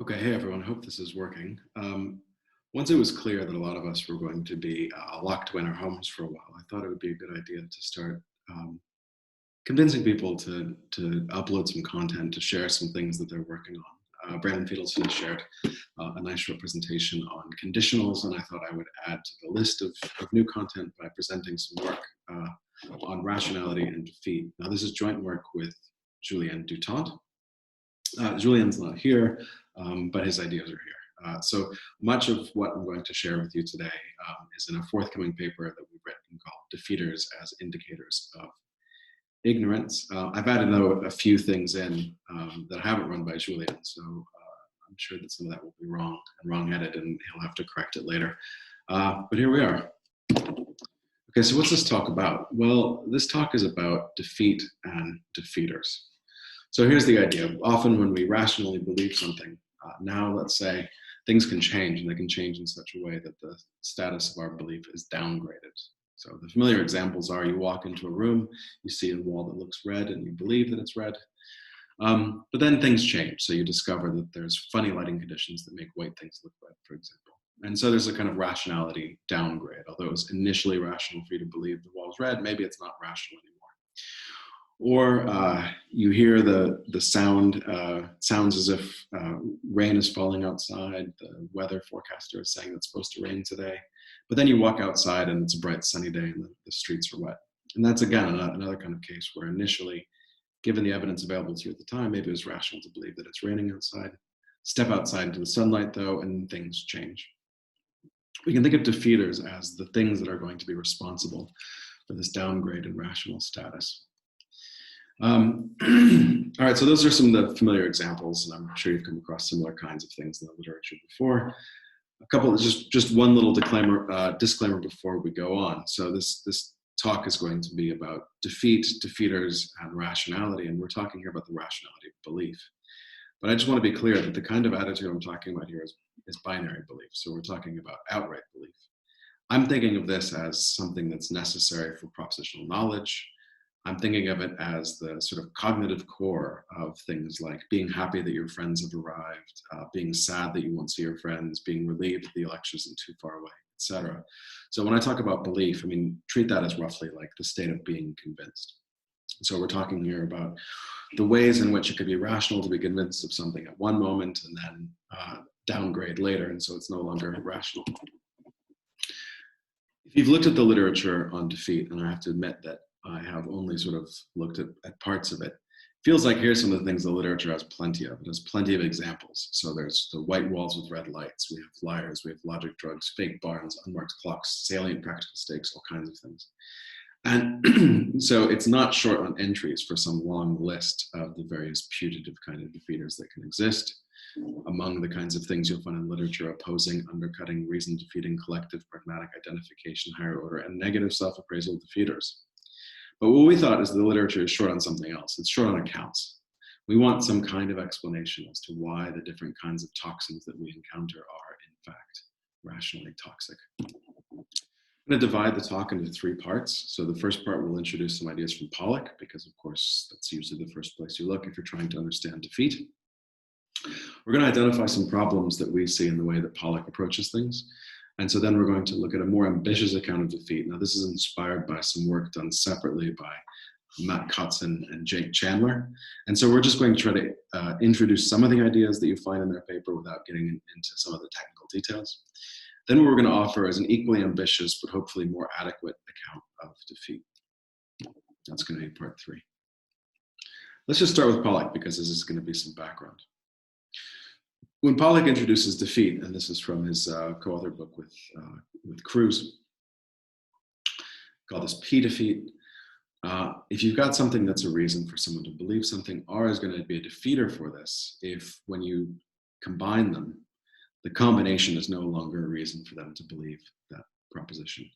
Okay, hey everyone, hope this is working. Once it was clear that a lot of us were going to be locked away in our homes for a while, I thought it would be a good idea to start convincing people to upload some content, to share some things that they're working on. Brandon Fiedelston shared a nice short presentation on conditionals, and I thought I would add to the list of new content by presenting some work on rationality and defeat. Now, this is joint work with Julien Dutant. Julian's not here, but his ideas are here. So much of what I'm going to share with you today is in a forthcoming paper that we've written called Defeaters as Indicators of Ignorance. I've added, though, a few things in that I haven't run by Julian, so I'm sure that some of that will be wrong and wrong-headed, and he'll have to correct it later. But here we are. Okay, so what's this talk about? Well, this talk is about defeat and defeaters. So here's the idea. Often when we rationally believe something, now let's say things can change, and they can change in such a way that the status of our belief is downgraded. So the familiar examples are you walk into a room, you see a wall that looks red, and you believe that it's red. But then things change. So you discover that there's funny lighting conditions that make white things look red, for example. And so there's a kind of rationality downgrade. Although it was initially rational for you to believe the wall's red, maybe it's not rational anymore. Or you hear the sound, sounds as if rain is falling outside. The weather forecaster is saying it's supposed to rain today. But then you walk outside and it's a bright sunny day and the streets are wet. And that's, again, another kind of case where initially, given the evidence available to you at the time, maybe it was rational to believe that it's raining outside. Step outside into the sunlight, though, and things change. We can think of defeaters as the things that are going to be responsible for this downgrade in rational status. All right, so those are some of the familiar examples, and I'm sure you've come across similar kinds of things in the literature before. A couple, just one little disclaimer before we go on. So this talk is going to be about defeat, defeaters, and rationality, and we're talking here about the rationality of belief. But I just want to be clear that the kind of attitude I'm talking about here is binary belief. So we're talking about outright belief. I'm thinking of this as something that's necessary for propositional knowledge. I'm thinking of it as the sort of cognitive core of things like being happy that your friends have arrived, being sad that you won't see your friends, being relieved that the election isn't too far away, etc. So when I talk about belief, I mean, treat that as roughly like the state of being convinced. So we're talking here about the ways in which it could be rational to be convinced of something at one moment and then downgrade later, and so it's no longer rational. If you've looked at the literature on defeat, and I have to admit that I have only sort of looked at parts of it, feels like here's some of the things the literature has plenty of. It has plenty of examples. So there's the white walls with red lights, we have flyers, we have logic drugs, fake barns, unmarked clocks, salient practical stakes, all kinds of things. And so it's not short on entries for some long list of the various putative kind of defeaters that can exist. Among the kinds of things you'll find in literature: opposing, undercutting, reason defeating, collective, pragmatic identification, higher order, and negative self-appraisal defeaters. But what we thought is the literature is short on something else. It's short on accounts. We want some kind of explanation as to why the different kinds of toxins that we encounter are, in fact, rationally toxic. I'm going to divide the talk into three parts. So the first part will introduce some ideas from Pollock, because of course that's usually the first place you look if you're trying to understand defeat. We're going to identify some problems that we see in the way that Pollock approaches things. And so then we're going to look at a more ambitious account of defeat. Now, this is inspired by some work done separately by Matt Kotzen and Jake Chandler. And so we're just going to try to introduce some of the ideas that you find in their paper without getting into some of the technical details. Then what we're going to offer is an equally ambitious, but hopefully more adequate account of defeat. That's going to be part 3. Let's just start with Pollock, because this is going to be some background. When Pollock introduces defeat, and this is from his co-authored book with Cruz, called this P-defeat. If you've got something that's a reason for someone to believe something, R is going to be a defeater for this if, when you combine them, the combination is no longer a reason for them to believe that proposition.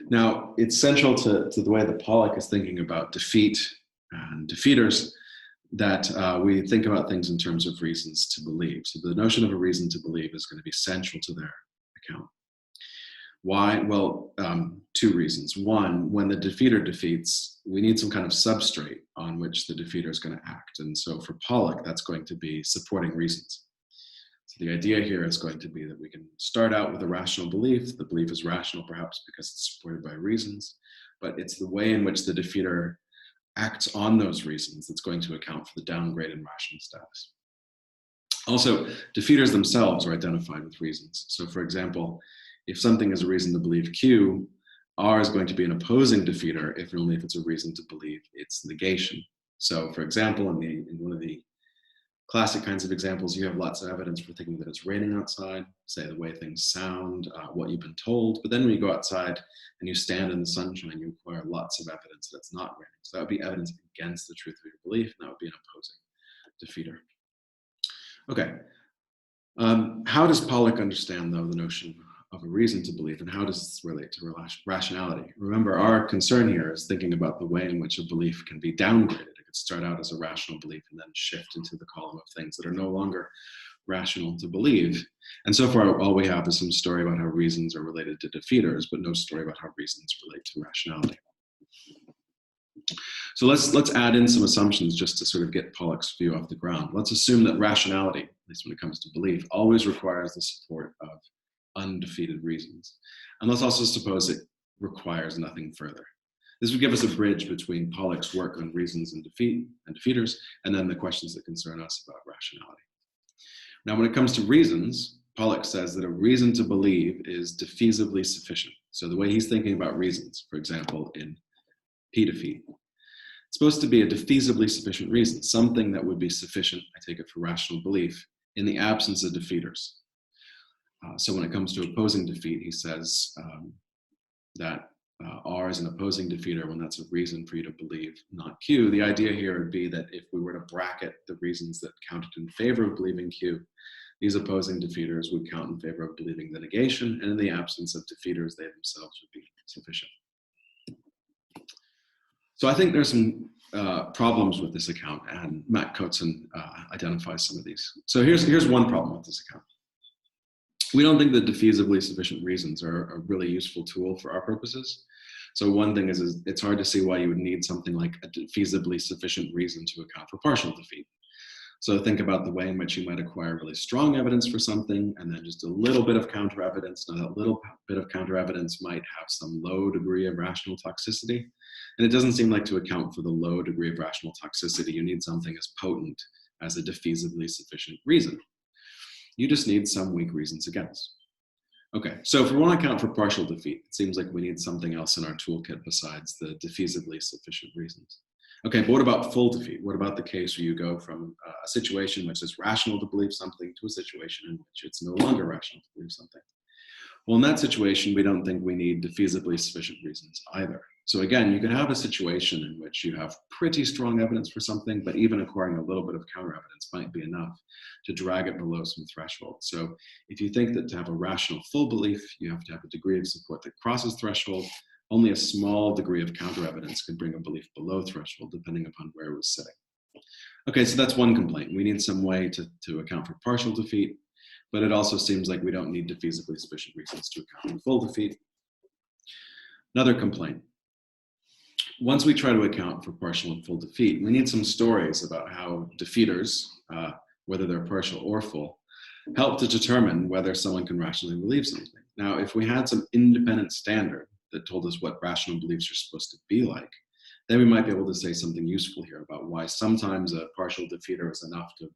Now, it's central to the way that Pollock is thinking about defeat and defeaters that we think about things in terms of reasons to believe. So the notion of a reason to believe is going to be central to their account. Why? Well, 2 reasons. One, when the defeater defeats, we need some kind of substrate on which the defeater is going to act. And so for Pollock, that's going to be supporting reasons. The idea here is going to be that we can start out with a rational belief. The belief is rational perhaps because it's supported by reasons, but it's the way in which the defeater acts on those reasons that's going to account for the downgrade in rational status. Also, defeaters themselves are identified with reasons. So for example, if something is a reason to believe Q, R is going to be an opposing defeater if and only if it's a reason to believe its negation. So for example, in one of the classic kinds of examples, you have lots of evidence for thinking that it's raining outside, say the way things sound, what you've been told. But then when you go outside and you stand in the sunshine, you acquire lots of evidence that it's not raining. So that would be evidence against the truth of your belief, and that would be an opposing defeater. Okay. How does Pollock understand, though, the notion of a reason to believe, and how does this relate to rationality? Remember, our concern here is thinking about the way in which a belief can be downgraded. It could start out as a rational belief and then shift into the column of things that are no longer rational to believe. And so far, all we have is some story about how reasons are related to defeaters, but no story about how reasons relate to rationality. So let's add in some assumptions just to sort of get Pollock's view off the ground. Let's assume that rationality, at least when it comes to belief, always requires the support of undefeated reasons. And let's also suppose it requires nothing further. This would give us a bridge between Pollock's work on reasons and defeaters, and then the questions that concern us about rationality. Now, when it comes to reasons, Pollock says that a reason to believe is defeasibly sufficient. So the way he's thinking about reasons, for example, in P defeat, it's supposed to be a defeasibly sufficient reason, something that would be sufficient, I take it, for rational belief in the absence of defeaters. So when it comes to opposing defeat, he says that R is an opposing defeater when that's a reason for you to believe not Q. The idea here would be that if we were to bracket the reasons that counted in favor of believing Q, these opposing defeaters would count in favor of believing the negation, and in the absence of defeaters, they themselves would be sufficient. So I think there's some problems with this account, and Matt Coatzon identifies some of these. So here's one problem with this account. We don't think that defeasibly sufficient reasons are a really useful tool for our purposes. So one thing is it's hard to see why you would need something like a defeasibly sufficient reason to account for partial defeat. So think about the way in which you might acquire really strong evidence for something and then just a little bit of counter evidence. Now that little bit of counter evidence might have some low degree of rational toxicity. And it doesn't seem like to account for the low degree of rational toxicity, you need something as potent as a defeasibly sufficient reason. You just need some weak reasons against. Okay, so if we want to account for partial defeat, it seems like we need something else in our toolkit besides the defeasibly sufficient reasons. Okay, but what about full defeat? What about the case where you go from a situation which is rational to believe something to a situation in which it's no longer rational to believe something? Well, in that situation, we don't think we need defeasibly sufficient reasons either. So again, you can have a situation in which you have pretty strong evidence for something, but even acquiring a little bit of counter evidence might be enough to drag it below some threshold. So if you think that to have a rational full belief, you have to have a degree of support that crosses threshold, only a small degree of counter evidence could bring a belief below threshold, depending upon where it was sitting. Okay, so that's one complaint. We need some way to account for partial defeat, but it also seems like we don't need defeasibly sufficient reasons to account for full defeat. Another complaint. Once we try to account for partial and full defeat, we need some stories about how defeaters, whether they're partial or full, help to determine whether someone can rationally believe something. Now, if we had some independent standard that told us what rational beliefs are supposed to be like, then we might be able to say something useful here about why sometimes a partial defeater is enough to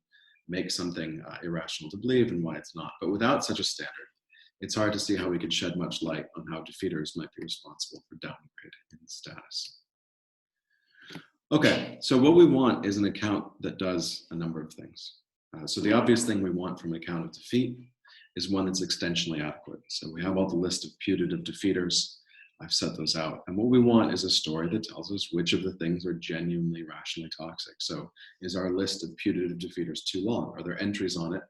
make something irrational to believe and why it's not. But without such a standard, it's hard to see how we could shed much light on how defeaters might be responsible for downgrade in status. Okay, so what we want is an account that does a number of things. So the obvious thing we want from an account of defeat is one that's extensionally adequate. So we have all the list of putative defeaters. I've set those out. And what we want is a story that tells us which of the things are genuinely rationally toxic. So is our list of putative defeaters too long? Are there entries on it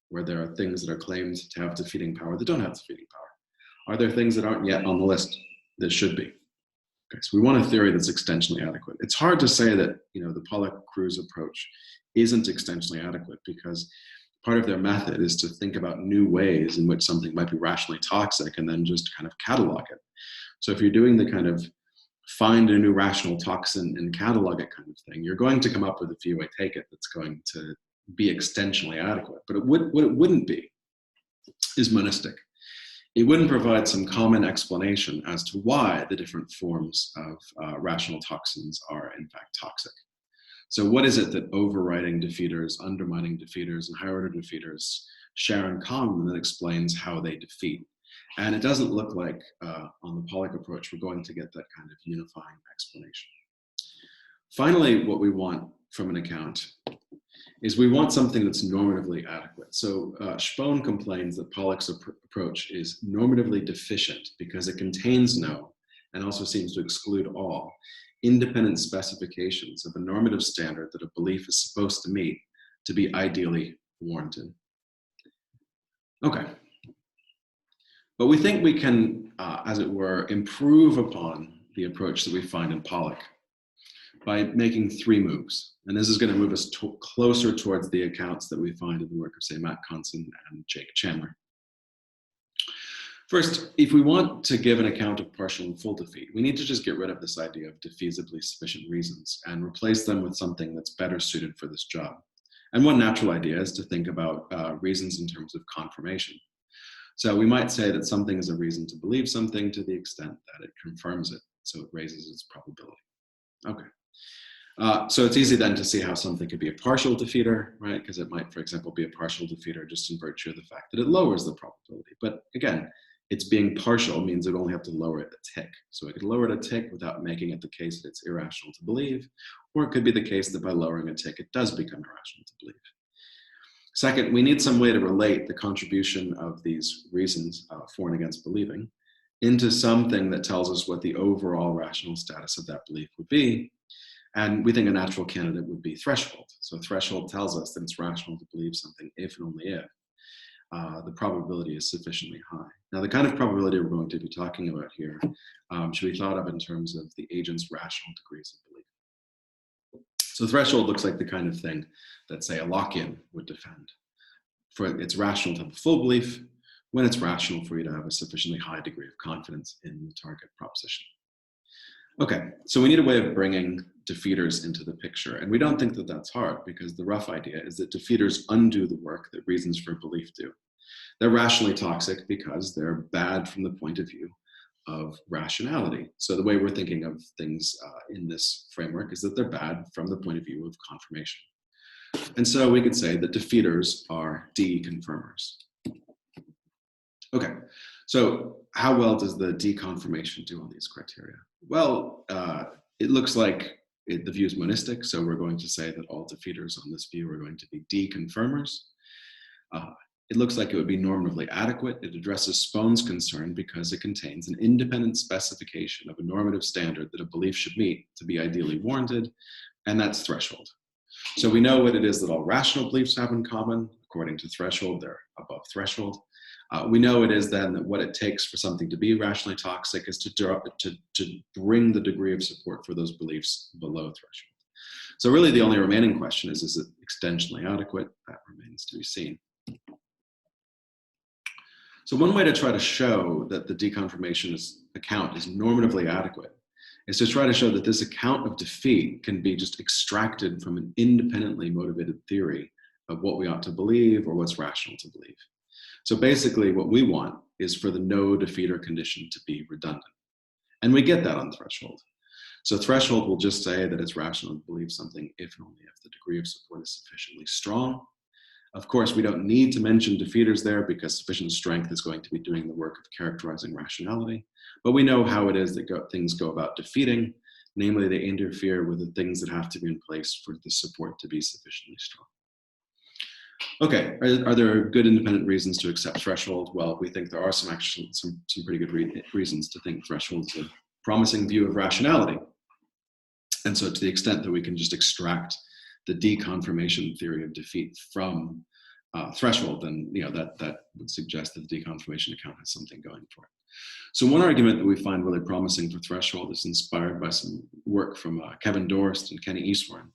where there are things that are claimed to have defeating power that don't have defeating power? Are there things that aren't yet on the list that should be? Okay, so we want a theory that's extensionally adequate. It's hard to say that the Pollock-Cruz approach isn't extensionally adequate because part of their method is to think about new ways in which something might be rationally toxic and then just kind of catalog it. So if you're doing the kind of find a new rational toxin and catalog it kind of thing, you're going to come up with a few, I take it, that's going to be extensionally adequate. But what it wouldn't be is monistic. It wouldn't provide some common explanation as to why the different forms of rational toxins are in fact toxic. So what is it that overriding defeaters, undermining defeaters, and higher order defeaters share in common that explains how they defeat? And it doesn't look like on the Pollock approach, we're going to get that kind of unifying explanation. Finally, what we want from an account is we want something that's normatively adequate. So Spohn complains that Pollock's approach is normatively deficient because it contains no, and also seems to exclude all, independent specifications of a normative standard that a belief is supposed to meet to be ideally warranted. Okay. But we think we can, as it were, improve upon the approach that we find in Pollock by making 3 moves. And this is going to move us closer towards the accounts that we find in the work of, say, Matt Conson and Jake Chandler. First, if we want to give an account of partial and full defeat, we need to just get rid of this idea of defeasibly sufficient reasons and replace them with something that's better suited for this job. And one natural idea is to think about reasons in terms of confirmation. So we might say that something is a reason to believe something to the extent that it confirms it, so it raises its probability. Okay. So it's easy then to see how something could be a partial defeater, right? Because it might, for example, be a partial defeater just in virtue of the fact that it lowers the probability. But again, it's being partial means it only have to lower it a tick. So it could lower it a tick without making it the case that it's irrational to believe, or it could be the case that by lowering a tick, it does become irrational to believe. Second, we need some way to relate the contribution of these reasons for and against believing into something that tells us what the overall rational status of that belief would be. And we think a natural candidate would be threshold. So threshold tells us that it's rational to believe something if and only if the probability is sufficiently high. Now, the kind of probability we're going to be talking about here should be thought of in terms of the agent's rational degrees of belief. So threshold looks like the kind of thing that, say, a lock-in would defend. It's rational to have a full belief when it's rational for you to have a sufficiently high degree of confidence in the target proposition. Okay, so we need a way of bringing defeaters into the picture. And we don't think that that's hard because the rough idea is that defeaters undo the work that reasons for belief do. They're rationally toxic because they're bad from the point of view of rationality. So the way we're thinking of things in this framework is that they're bad from the point of view of confirmation. And so we could say that defeaters are deconfirmers. Okay, so how well does the deconfirmation do on these criteria? Well, it looks like the view is monistic, so we're going to say that all defeaters on this view are going to be deconfirmers. It looks like it would be normatively adequate. It addresses Spohn's concern because it contains an independent specification of a normative standard that a belief should meet to be ideally warranted, and that's threshold. So we know what it is that all rational beliefs have in common. According to threshold, they're above threshold. We know it is then that what it takes for something to be rationally toxic is to bring the degree of support for those beliefs below threshold. So really the only remaining question is it extensionally adequate? That remains to be seen. So one way to try to show that the deconfirmation account is normatively adequate is to try to show that this account of defeat can be just extracted from an independently motivated theory of what we ought to believe or what's rational to believe. So basically what we want is for the no defeater condition to be redundant. And we get that on threshold. So threshold will just say that it's rational to believe something if and only if the degree of support is sufficiently strong. Of course, we don't need to mention defeaters there because sufficient strength is going to be doing the work of characterizing rationality. But we know how it is that things go about defeating. Namely, they interfere with the things that have to be in place for the support to be sufficiently strong. Okay, are there good independent reasons to accept threshold? Well, we think there are some pretty good reasons to think threshold is a promising view of rationality. And so to the extent that we can just extract the deconfirmation theory of defeat from threshold, then that would suggest that the deconfirmation account has something going for it. So one argument that we find really promising for threshold is inspired by some work from Kevin Dorst and Kenny Eastwarn.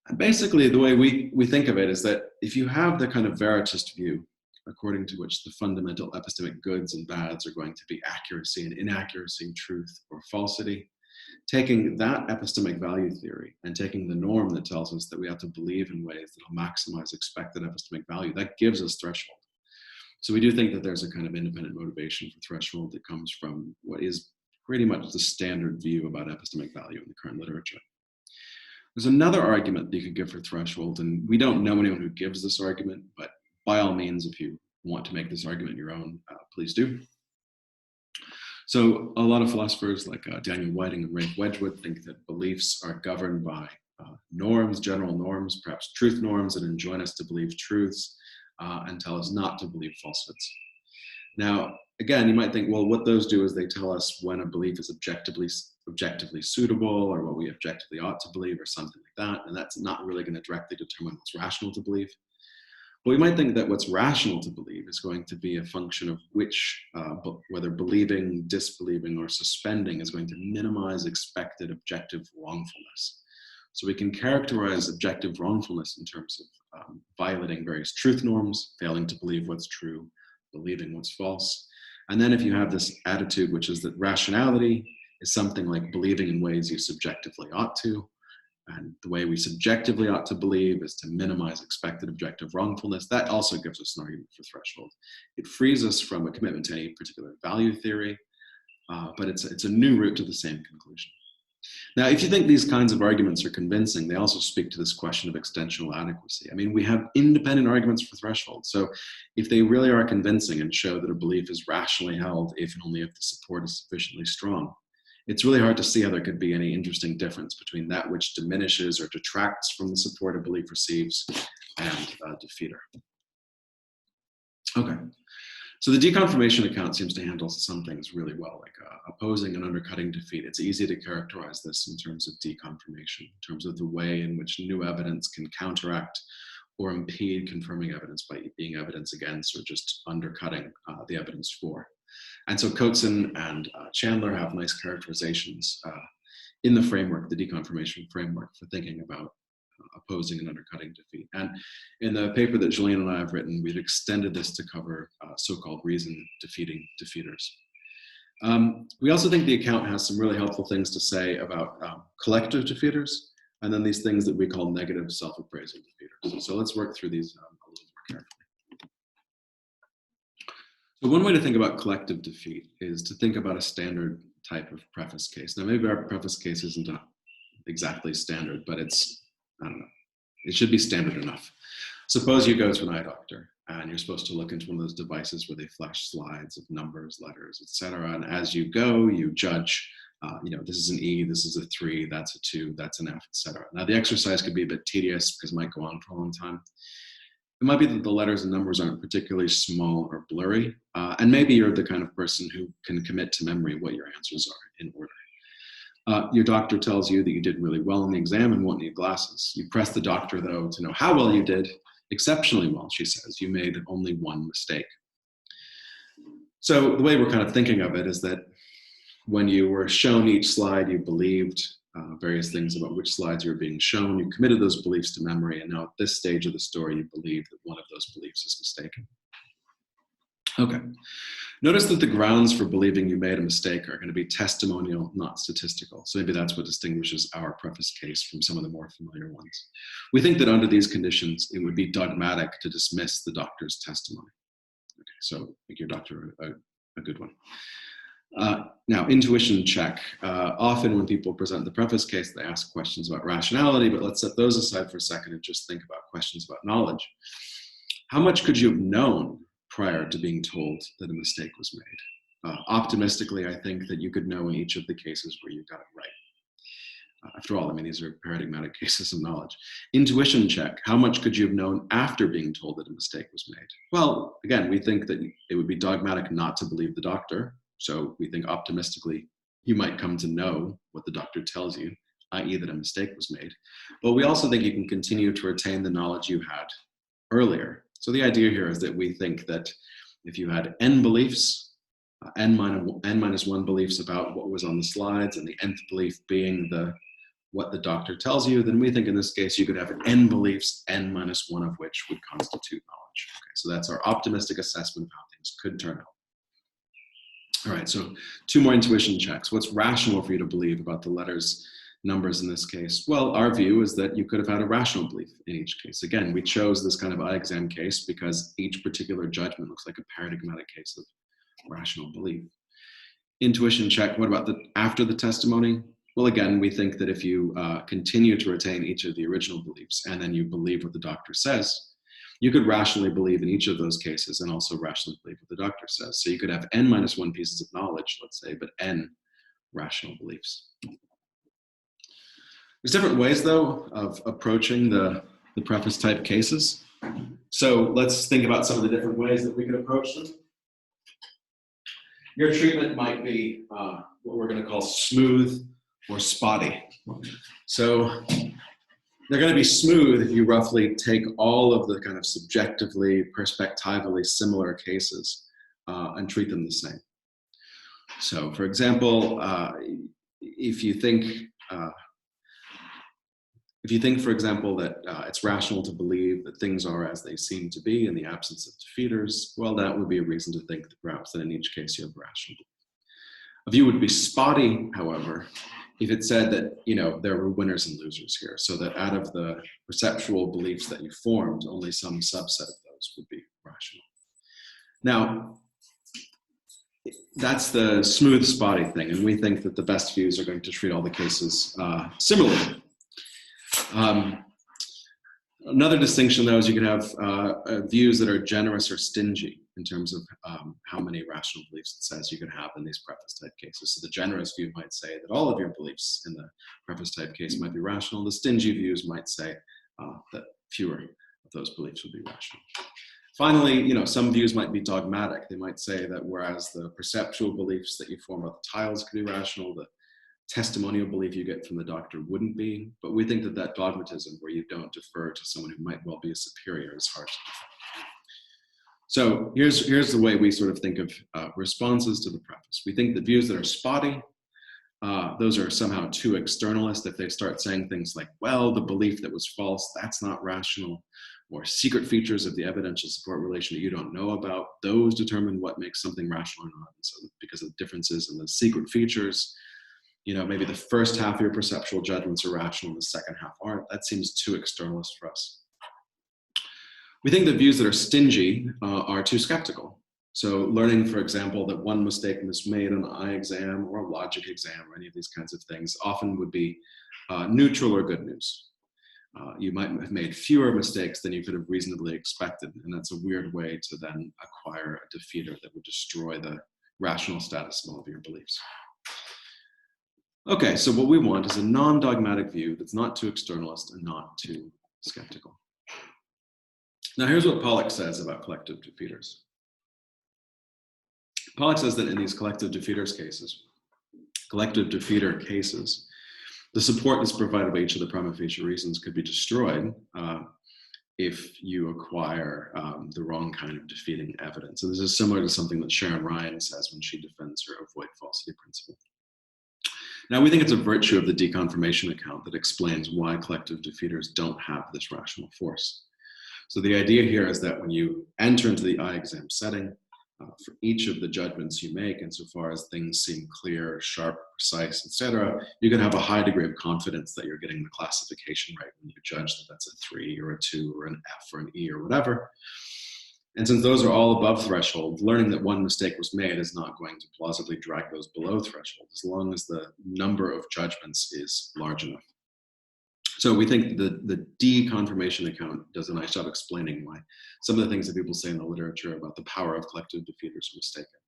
And basically, the way we think of it is that if you have the kind of Veritist view, according to which the fundamental epistemic goods and bads are going to be accuracy and inaccuracy, truth or falsity, Taking that epistemic value theory and taking the norm that tells us that we have to believe in ways that will maximize expected epistemic value, that gives us threshold. So we do think that there's a kind of independent motivation for threshold that comes from what is pretty much the standard view about epistemic value in the current literature. There's another argument that you could give for threshold, and we don't know anyone who gives this argument, but by all means, if you want to make this argument your own, please do. So a lot of philosophers like Daniel Whiting and Rafe Wedgwood think that beliefs are governed by norms, general norms, perhaps truth norms that enjoin us to believe truths and tell us not to believe falsehoods. Now, again, you might think, well, what those do is they tell us when a belief is objectively suitable or what we objectively ought to believe or something like that, and that's not really going to directly determine what's rational to believe. But we might think that what's rational to believe is going to be a function of which, whether believing, disbelieving, or suspending is going to minimize expected objective wrongfulness. So we can characterize objective wrongfulness in terms of violating various truth norms, failing to believe what's true, believing what's false. And then if you have this attitude, which is that rationality is something like believing in ways you subjectively ought to, and the way we subjectively ought to believe is to minimize expected objective wrongfulness, that also gives us an argument for threshold. It frees us from a commitment to any particular value theory, but it's a new route to the same conclusion. Now, if you think these kinds of arguments are convincing, they also speak to this question of extensional adequacy. I mean, we have independent arguments for threshold. So if they really are convincing and show that a belief is rationally held if and only if the support is sufficiently strong, it's really hard to see how there could be any interesting difference between that which diminishes or detracts from the support a belief receives and a defeater. Okay. So the deconfirmation account seems to handle some things really well, like opposing and undercutting defeat. It's easy to characterize this in terms of deconfirmation, in terms of the way in which new evidence can counteract or impede confirming evidence by being evidence against or just undercutting the evidence for. And so Coateson and Chandler have nice characterizations in the framework, the deconfirmation framework, for thinking about opposing and undercutting defeat. And in the paper that Julian and I have written, we've extended this to cover so-called reason-defeating defeaters. We also think the account has some really helpful things to say about collective defeaters, and then these things that we call negative self-appraisal defeaters. So let's work through these a little more carefully. So one way to think about collective defeat is to think about a standard type of preface case. Now, maybe our preface case isn't exactly standard, but it's, I don't know, it should be standard enough. Suppose you go to an eye doctor and you're supposed to look into one of those devices where they flash slides of numbers, letters, etc. And as you go, you judge, this is an E, this is a 3, that's a 2, that's an F, etc. Now, the exercise could be a bit tedious because it might go on for a long time. It might be that the letters and numbers aren't particularly small or blurry, and maybe you're the kind of person who can commit to memory what your answers are in order. Your doctor tells you that you did really well in the exam and won't need glasses. You press the doctor, though, to know how well you did. Exceptionally well, she says. You made only one mistake. So the way we're kind of thinking of it is that when you were shown each slide, you believed various things about which slides you were being shown. You committed those beliefs to memory, and now at this stage of the story, you believe that one of those beliefs is mistaken. Okay. Notice that the grounds for believing you made a mistake are going to be testimonial, not statistical. So maybe that's what distinguishes our preface case from some of the more familiar ones. We think that under these conditions, it would be dogmatic to dismiss the doctor's testimony. Okay, so make your doctor a good one. Now, intuition check. Often when people present the preface case, they ask questions about rationality, but let's set those aside for a second and just think about questions about knowledge. How much could you have known prior to being told that a mistake was made? Optimistically, I think that you could know in each of the cases where you got it right. After all, I mean, these are paradigmatic cases of knowledge. Intuition check. How much could you have known after being told that a mistake was made? Well, again, we think that it would be dogmatic not to believe the doctor. So we think optimistically, you might come to know what the doctor tells you, i.e. that a mistake was made. But we also think you can continue to retain the knowledge you had earlier. So the idea here is that we think that if you had n beliefs, n minus 1 beliefs about what was on the slides, and the nth belief being what the doctor tells you, then we think in this case you could have n beliefs, n minus 1 of which would constitute knowledge. Okay, so that's our optimistic assessment of how things could turn out. All right, so 2 more intuition checks. What's rational for you to believe about the letters, numbers in this case? Well, our view is that you could have had a rational belief in each case. Again, we chose this kind of eye exam case because each particular judgment looks like a paradigmatic case of rational belief. Intuition check, what about after the testimony? Well, again, we think that if you continue to retain each of the original beliefs and then you believe what the doctor says, you could rationally believe in each of those cases and also rationally believe what the doctor says. So you could have n minus 1 pieces of knowledge, let's say, but n rational beliefs. There's different ways, though, of approaching the preface type cases. So let's think about some of the different ways that we could approach them. Your treatment might be what we're going to call smooth or spotty. So they're going to be smooth if you roughly take all of the kind of subjectively, perspectively similar cases and treat them the same. So, for example, if you think, for example, that it's rational to believe that things are as they seem to be in the absence of defeaters, well, that would be a reason to think that perhaps that in each case you have rational belief. A view would be spotty, however, if it said that, you know, there were winners and losers here, so that out of the perceptual beliefs that you formed, only some subset of those would be rational. Now, that's the smooth spotty thing, and we think that the best views are going to treat all the cases similarly. Another distinction, though, is you can have views that are generous or stingy in terms of how many rational beliefs it says you can have in these preface type cases. So the generous view might say that all of your beliefs in the preface type case might be rational. The stingy views might say that fewer of those beliefs would be rational. Finally, you know, some views might be dogmatic. They might say that whereas the perceptual beliefs that you form about the tiles could be rational, the testimonial belief you get from the doctor wouldn't be. But we think that that dogmatism, where you don't defer to someone who might well be a superior, is hard to defend. So here's the way we sort of think of responses to the preface. We think that views that are spotty, those are somehow too externalist. If they start saying things like, well, the belief that was false, that's not rational, or secret features of the evidential support relation that you don't know about, those determine what makes something rational or not. And so because of differences in the secret features, you know, maybe the first half of your perceptual judgments are rational and the second half aren't. That seems too externalist for us. We think that views that are stingy are too skeptical. So learning, for example, that one mistake was made on an eye exam or a logic exam or any of these kinds of things often would be neutral or good news. You might have made fewer mistakes than you could have reasonably expected, and that's a weird way to then acquire a defeater that would destroy the rational status of all of your beliefs. Okay, so what we want is a non-dogmatic view that's not too externalist and not too skeptical. Now here's what Pollack says about collective defeaters. Pollack says that in these collective defeater cases, the support that's provided by each of the prima facie reasons could be destroyed if you acquire the wrong kind of defeating evidence. So this is similar to something that Sharon Ryan says when she defends her avoid falsity principle. Now, we think it's a virtue of the deconfirmation account that explains why collective defeaters don't have this rational force. So the idea here is that when you enter into the eye exam setting, for each of the judgments you make, insofar as things seem clear, sharp, precise, etc., you can have a high degree of confidence that you're getting the classification right when you judge that that's a 3 or a 2 or an F or an E or whatever. And since those are all above threshold, learning that one mistake was made is not going to plausibly drag those below threshold as long as the number of judgments is large enough. So we think the deconfirmation account does a nice job explaining why some of the things that people say in the literature about the power of collective defeaters are mistaken.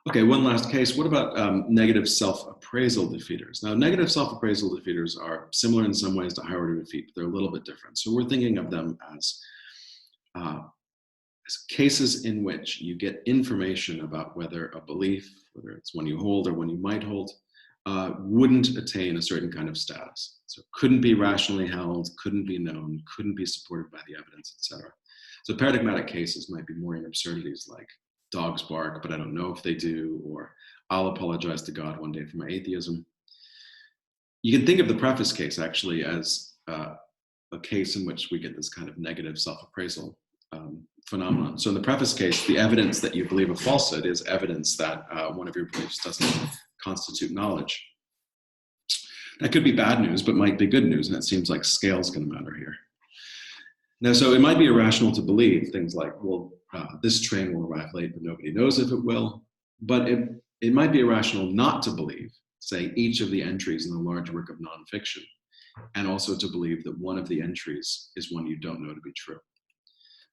Okay, one last case. What about negative self-appraisal defeaters? Now, negative self-appraisal defeaters are similar in some ways to high order defeat, but they're a little bit different. So we're thinking of them as cases in which you get information about whether a belief, whether it's one you hold or one you might hold, wouldn't attain a certain kind of status. So couldn't be rationally held, couldn't be known, couldn't be supported by the evidence, etc. So paradigmatic cases might be more in absurdities like dogs bark, but I don't know if they do, or I'll apologize to God one day for my atheism. You can think of the preface case actually as a case in which we get this kind of negative self-appraisal phenomenon. So in the preface case, the evidence that you believe a falsehood is evidence that one of your beliefs doesn't constitute knowledge. That could be bad news, but might be good news, and it seems like scale is going to matter here. Now, so it might be irrational to believe things like, well, this train will arrive late, but nobody knows if it will. But it might be irrational not to believe, say, each of the entries in the large work of nonfiction, and also to believe that one of the entries is one you don't know to be true.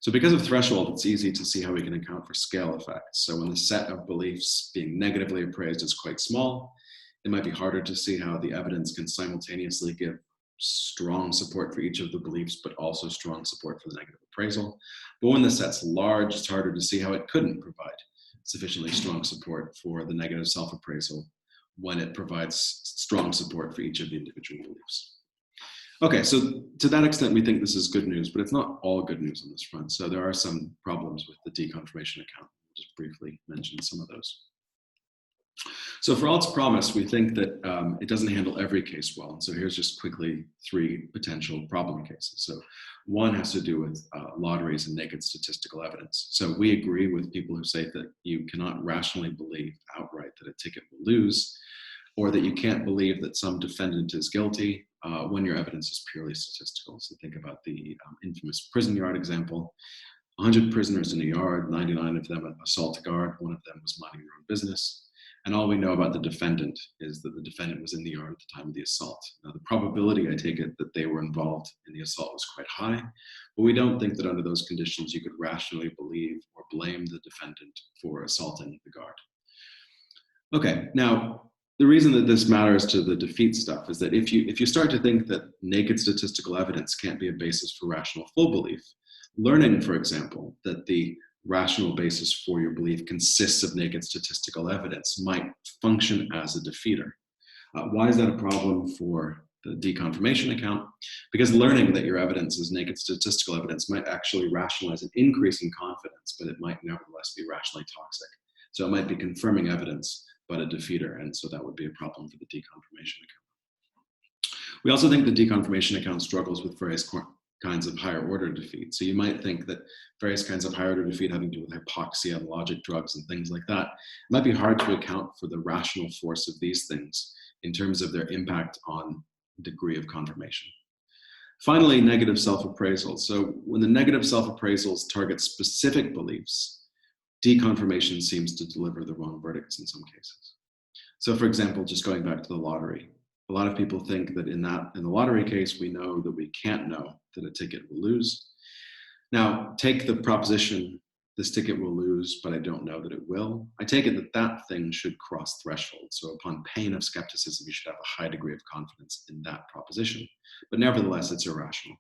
So because of threshold, it's easy to see how we can account for scale effects. So when the set of beliefs being negatively appraised is quite small, it might be harder to see how the evidence can simultaneously give strong support for each of the beliefs, but also strong support for the negative appraisal. But when the set's large, it's harder to see how it couldn't provide sufficiently strong support for the negative self-appraisal when it provides strong support for each of the individual beliefs. Okay, so to that extent, we think this is good news, but it's not all good news on this front. So there are some problems with the deconfirmation account. I'll just briefly mention some of those. So for all its promise, we think that it doesn't handle every case well. And so here's just quickly 3 potential problem cases. So one has to do with lotteries and naked statistical evidence. So we agree with people who say that you cannot rationally believe outright that a ticket will lose, or that you can't believe that some defendant is guilty when your evidence is purely statistical. So think about the infamous prison yard example. 100 prisoners in a yard, 99 of them assault a guard, 1 of them was minding their own business. And all we know about the defendant is that the defendant was in the yard at the time of the assault. Now, the probability, I take it, that they were involved in the assault was quite high, but we don't think that under those conditions you could rationally believe or blame the defendant for assaulting the guard. Okay, now, the reason that this matters to the defeat stuff is that if you start to think that naked statistical evidence can't be a basis for rational full belief, learning, for example, that the rational basis for your belief consists of naked statistical evidence might function as a defeater. Why is that a problem for the deconfirmation account? Because learning that your evidence is naked statistical evidence might actually rationalize an increase in confidence, but it might nevertheless be rationally toxic. So it might be confirming evidence, but a defeater, and so that would be a problem for the deconfirmation account. We also think the deconfirmation account struggles with various kinds of higher order defeat. So you might think that various kinds of higher order defeat having to do with hypoxia and logic drugs and things like that, it might be hard to account for the rational force of these things in terms of their impact on degree of confirmation. Finally, negative self-appraisal. So when the negative self-appraisals target specific beliefs, deconfirmation seems to deliver the wrong verdicts in some cases. So for example, just going back to the lottery, a lot of people think that in the lottery case, we know that we can't know that a ticket will lose. Now, take the proposition, this ticket will lose, but I don't know that it will. I take it that that thing should cross thresholds. So upon pain of skepticism, you should have a high degree of confidence in that proposition. But nevertheless, it's irrational.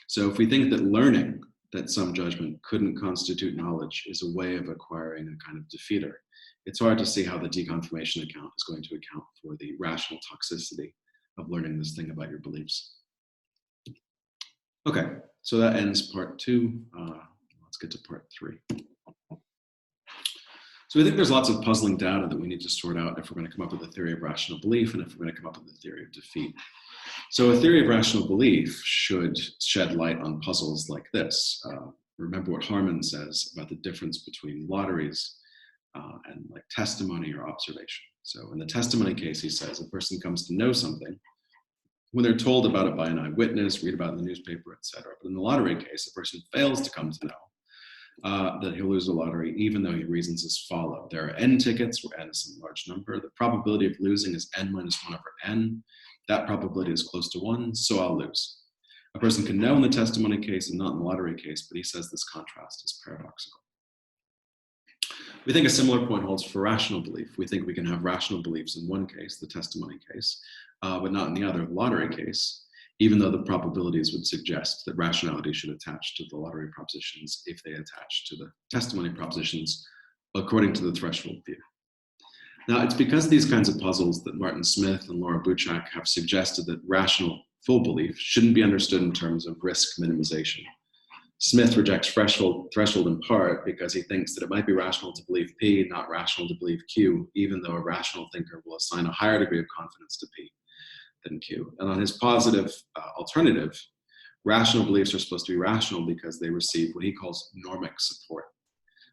So if we think that learning that some judgment couldn't constitute knowledge is a way of acquiring a kind of defeater, it's hard to see how the deconfirmation account is going to account for the rational toxicity of learning this thing about your beliefs. Okay, so that ends part 2. Let's get to part 3. So we think there's lots of puzzling data that we need to sort out if we're going to come up with a theory of rational belief and if we're going to come up with a theory of defeat. So a theory of rational belief should shed light on puzzles like this. Remember what Harman says about the difference between lotteries and like testimony or observation. So in the testimony case, he says a person comes to know something when they're told about it by an eyewitness, read about it in the newspaper, etc. But in the lottery case, a person fails to come to know that he'll lose the lottery, even though he reasons as follow. There are n tickets, where n is some large number. The probability of losing is n minus 1 over n. That probability is close to 1, so I'll lose. A person can know in the testimony case and not in the lottery case, but he says this contrast is paradoxical. We think a similar point holds for rational belief. We think we can have rational beliefs in one case, the testimony case, but not in the other, the lottery case, even though the probabilities would suggest that rationality should attach to the lottery propositions if they attach to the testimony propositions according to the threshold view. Now, it's because of these kinds of puzzles that Martin Smith and Laura Buchak have suggested that rational full belief shouldn't be understood in terms of risk minimization. Smith rejects threshold in part because he thinks that it might be rational to believe P, not rational to believe Q, even though a rational thinker will assign a higher degree of confidence to P than Q. And on his positive alternative, Rational beliefs are supposed to be rational because they receive what he calls normic support.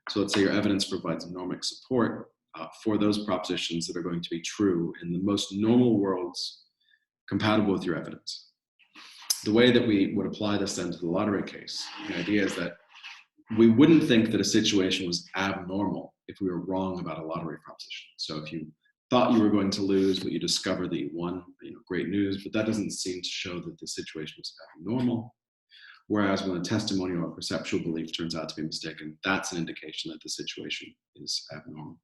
So let's say your evidence provides normic support for those propositions that are going to be true in the most normal worlds compatible with your evidence. The way that we would apply this then to the lottery case, the idea is that we wouldn't think that a situation was abnormal if we were wrong about a lottery proposition. So if you thought you were going to lose, but you discovered that you won, great news, but that doesn't seem to show that the situation was abnormal. Whereas when a testimonial or perceptual belief turns out to be mistaken, that's an indication that the situation is abnormal.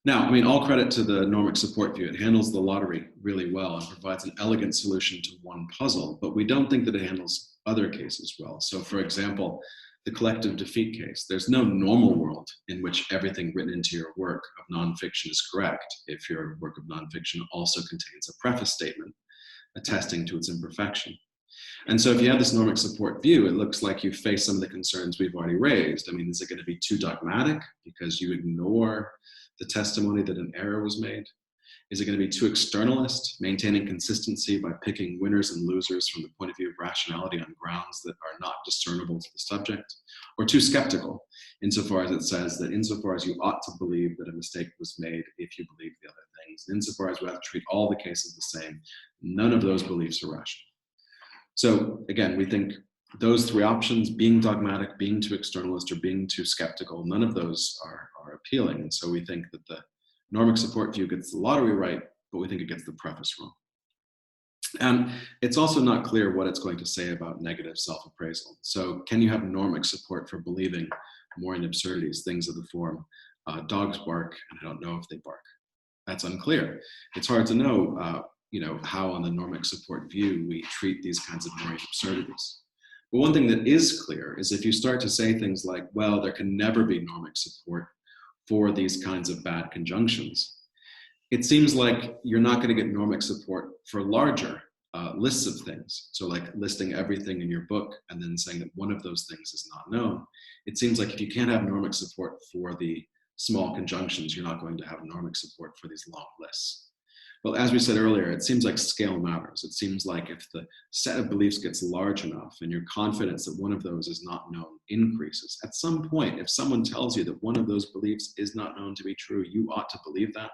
Now, all credit to the normic support view. It handles the lottery really well and provides an elegant solution to one puzzle, but we don't think that it handles other cases well. So for example, the collective defeat case, there's no normal world in which everything written into your work of nonfiction is correct if your work of nonfiction also contains a preface statement attesting to its imperfection. And so if you have this normic support view, it looks like you face some of the concerns we've already raised. Is it going to be too dogmatic because you ignore the testimony that an error was made? Is it going to be too externalist, maintaining consistency by picking winners and losers from the point of view of rationality on grounds that are not discernible to the subject? Or too skeptical, insofar as it says that insofar as you ought to believe that a mistake was made if you believe the other things, insofar as we have to treat all the cases the same, none of those beliefs are rational. So again, we think those three options, being dogmatic, being too externalist, or being too skeptical, none of those are appealing. And so we think that the normic support view gets the lottery right, but we think it gets the preface wrong. And it's also not clear what it's going to say about negative self-appraisal. So can you have normic support for believing more in absurdities, things of the form, dogs bark, and I don't know if they bark? That's unclear. It's hard to know how on the normic support view we treat these kinds of more absurdities. But one thing that is clear is if you start to say things like, well, there can never be normic support for these kinds of bad conjunctions, it seems like you're not going to get normic support for larger lists of things. So like listing everything in your book and then saying that one of those things is not known. It seems like if you can't have normic support for the small conjunctions, you're not going to have normic support for these long lists. Well, as we said earlier, it seems like scale matters. It seems like if the set of beliefs gets large enough and your confidence that one of those is not known increases, at some point, if someone tells you that one of those beliefs is not known to be true, you ought to believe that,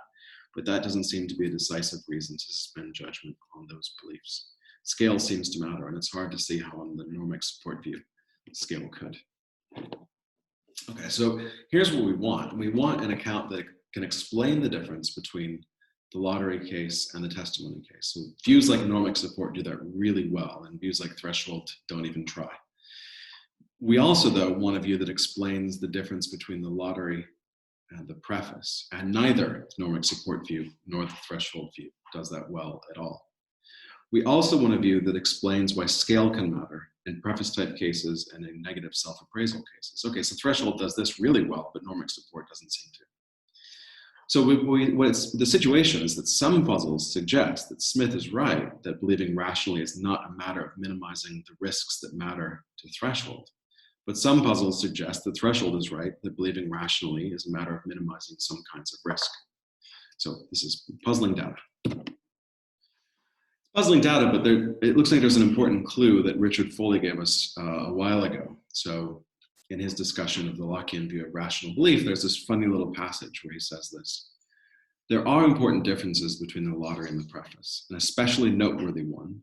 but that doesn't seem to be a decisive reason to suspend judgment on those beliefs. Scale seems to matter, and it's hard to see how on the normic support view, scale could. Okay, so here's what we want. We want an account that can explain the difference between the lottery case and the testimony case. So views like normic support do that really well, and views like threshold don't even try. We also, though, want a view that explains the difference between the lottery and the preface, and neither the normic support view nor the threshold view does that well at all. We also want a view that explains why scale can matter in preface type cases and in negative self-appraisal cases. Okay, so threshold does this really well, but normic support doesn't seem to. So the situation is that some puzzles suggest that Smith is right, that believing rationally is not a matter of minimizing the risks that matter to threshold. But some puzzles suggest that threshold is right, that believing rationally is a matter of minimizing some kinds of risk. So this is puzzling data. Puzzling data, but it looks like there's an important clue that Richard Foley gave us a while ago. So in his discussion of the Lockean view of rational belief, there's this funny little passage where he says this: there are important differences between the lottery and the preface. An especially noteworthy one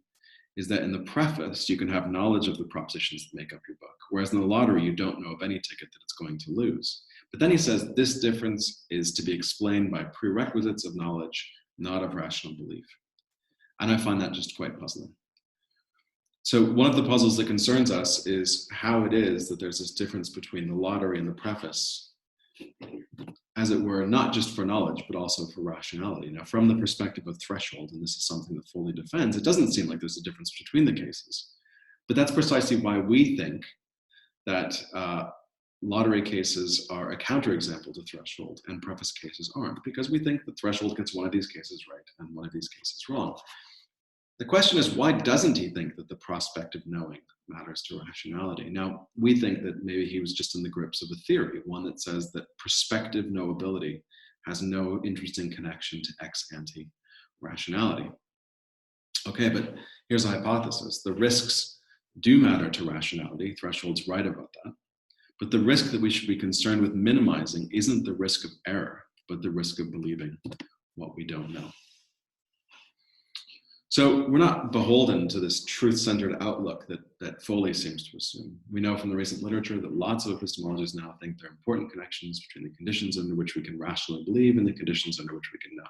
is that in the preface, you can have knowledge of the propositions that make up your book, whereas in the lottery, you don't know of any ticket that it's going to lose. But then he says this difference is to be explained by prerequisites of knowledge, not of rational belief. And I find that just quite puzzling. So one of the puzzles that concerns us is how it is that there's this difference between the lottery and the preface, as it were, not just for knowledge, but also for rationality. Now, from the perspective of threshold, and this is something that Foley defends, it doesn't seem like there's a difference between the cases. But that's precisely why we think that lottery cases are a counterexample to threshold and preface cases aren't, because we think that threshold gets one of these cases right and one of these cases wrong. The question is, why doesn't he think that the prospect of knowing matters to rationality? Now, we think that maybe he was just in the grips of a theory, one that says that prospective knowability has no interesting connection to ex ante rationality. Okay, but here's a hypothesis. The risks do matter to rationality. Threshold's right about that. But the risk that we should be concerned with minimizing isn't the risk of error, but the risk of believing what we don't know. So we're not beholden to this truth-centered outlook that Foley seems to assume. We know from the recent literature that lots of epistemologists now think there are important connections between the conditions under which we can rationally believe and the conditions under which we can know.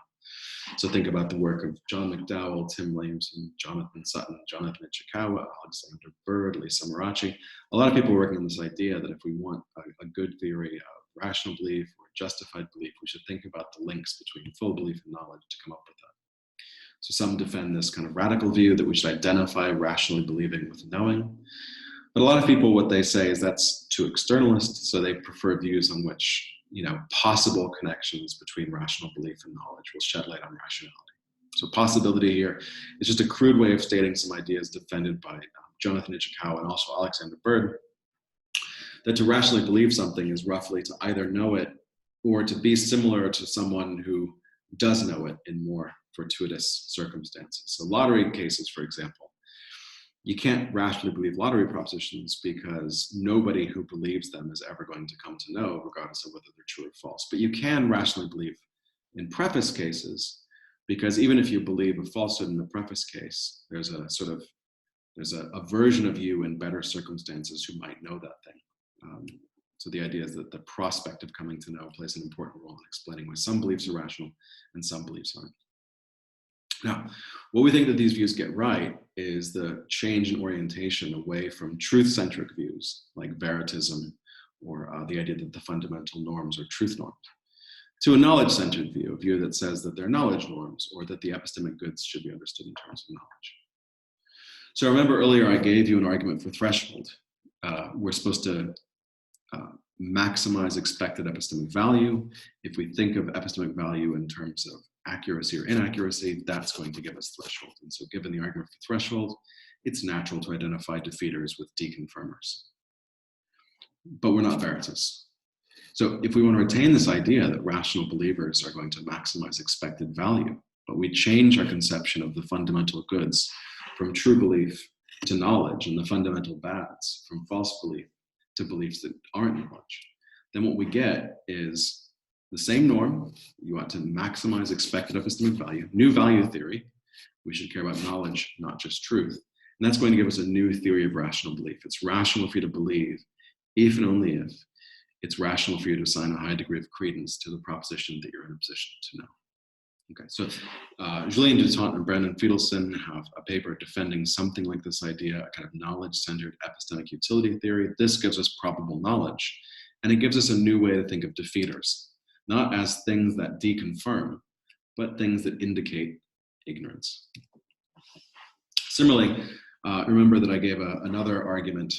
So think about the work of John McDowell, Tim Williamson, Jonathan Sutton, Jonathan Ichikawa, Alexander Bird, Lisa Marachi. A lot of people are working on this idea that if we want a good theory of rational belief or justified belief, we should think about the links between full belief and knowledge to come up with that. So some defend this kind of radical view that we should identify rationally believing with knowing. But a lot of people, what they say is that's too externalist, so they prefer views on which, possible connections between rational belief and knowledge will shed light on rationality. So possibility here is just a crude way of stating some ideas defended by Jonathan Ichikawa and also Alexander Bird, that to rationally believe something is roughly to either know it or to be similar to someone who does know it in more fortuitous circumstances. So lottery cases, for example, you can't rationally believe lottery propositions because nobody who believes them is ever going to come to know, regardless of whether they're true or false. But you can rationally believe in preface cases, because even if you believe a falsehood in the preface case, there's a version of you in better circumstances who might know that thing. So the idea is that the prospect of coming to know plays an important role in explaining why some beliefs are rational and some beliefs aren't. Now, what we think that these views get right is the change in orientation away from truth-centric views like veritism or the idea that the fundamental norms are truth norms, to a knowledge-centered view, a view that says that they're knowledge norms or that the epistemic goods should be understood in terms of knowledge. So remember earlier I gave you an argument for threshold. We're supposed to maximize expected epistemic value. If we think of epistemic value in terms of accuracy or inaccuracy, that's going to give us threshold. And so given the argument for threshold, it's natural to identify defeaters with deconfirmers. But we're not veritas. So if we want to retain this idea that rational believers are going to maximize expected value, but we change our conception of the fundamental goods from true belief to knowledge and the fundamental bads from false belief to beliefs that aren't knowledge, then what we get is the same norm. You want to maximize expected epistemic value, new value theory. We should care about knowledge, not just truth. And that's going to give us a new theory of rational belief. It's rational for you to believe if and only if it's rational for you to assign a high degree of credence to the proposition that you're in a position to know. Okay, so Julien Dutant and Brendan Fiedelson have a paper defending something like this idea, a kind of knowledge-centered epistemic utility theory. This gives us probable knowledge, and it gives us a new way to think of defeaters, not as things that deconfirm, but things that indicate ignorance. Similarly, remember that I gave another argument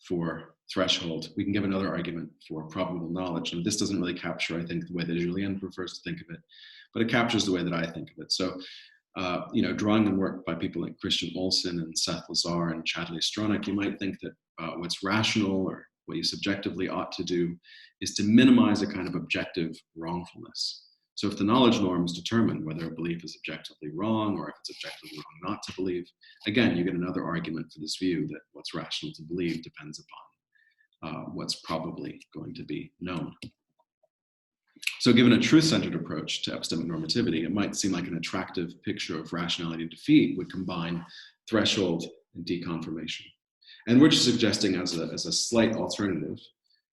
for threshold. We can give another argument for probable knowledge, and this doesn't really capture, I think, the way that Julien prefers to think of it, but it captures the way that I think of it. So, drawing on work by people like Christian Olsen and Seth Lazar and Chadley Stronach, you might think that what's rational or what you subjectively ought to do is to minimize a kind of objective wrongfulness. So if the knowledge norms determine whether a belief is objectively wrong or if it's objectively wrong not to believe, again, you get another argument for this view that what's rational to believe depends upon what's probably going to be known. So given a truth-centered approach to epistemic normativity, it might seem like an attractive picture of rationality and defeat would combine threshold and deconfirmation. And we're just suggesting as a slight alternative,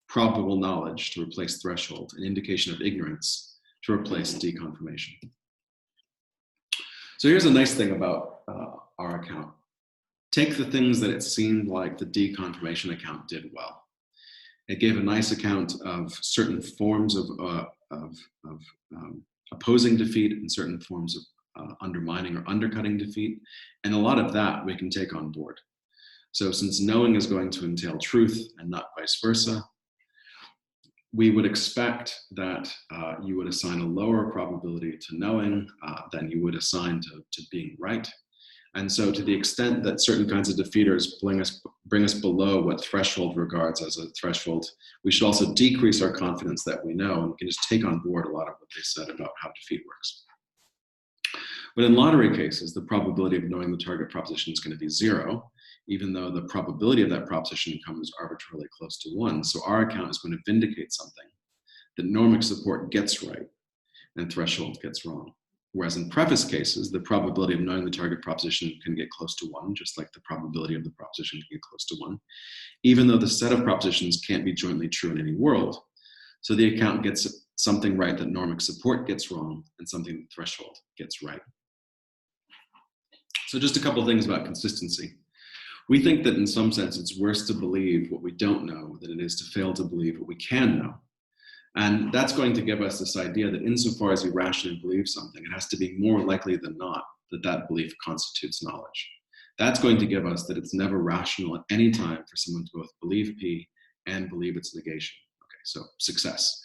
probable knowledge to replace threshold, an indication of ignorance to replace deconfirmation. So here's a nice thing about our account. Take the things that it seemed like the deconfirmation account did well. It gave a nice account of certain forms of opposing defeat and certain forms of undermining or undercutting defeat. And a lot of that we can take on board. So since knowing is going to entail truth and not vice versa, we would expect that you would assign a lower probability to knowing than you would assign to being right. And so to the extent that certain kinds of defeaters bring us below what threshold regards as a threshold, we should also decrease our confidence that we know, and we can just take on board a lot of what they said about how defeat works. But in lottery cases, the probability of knowing the target proposition is going to be 0, even though the probability of that proposition comes arbitrarily close to 1. So our account is going to vindicate something that normic support gets right and threshold gets wrong. Whereas in preface cases, the probability of knowing the target proposition can get close to 1, just like the probability of the proposition can get close to 1, even though the set of propositions can't be jointly true in any world. So the account gets something right that normic support gets wrong and something that threshold gets right. So just a couple of things about consistency. We think that in some sense it's worse to believe what we don't know than it is to fail to believe what we can know. And that's going to give us this idea that insofar as you rationally believe something, it has to be more likely than not that that belief constitutes knowledge. That's going to give us that it's never rational at any time for someone to both believe P and believe its negation. Okay, so success.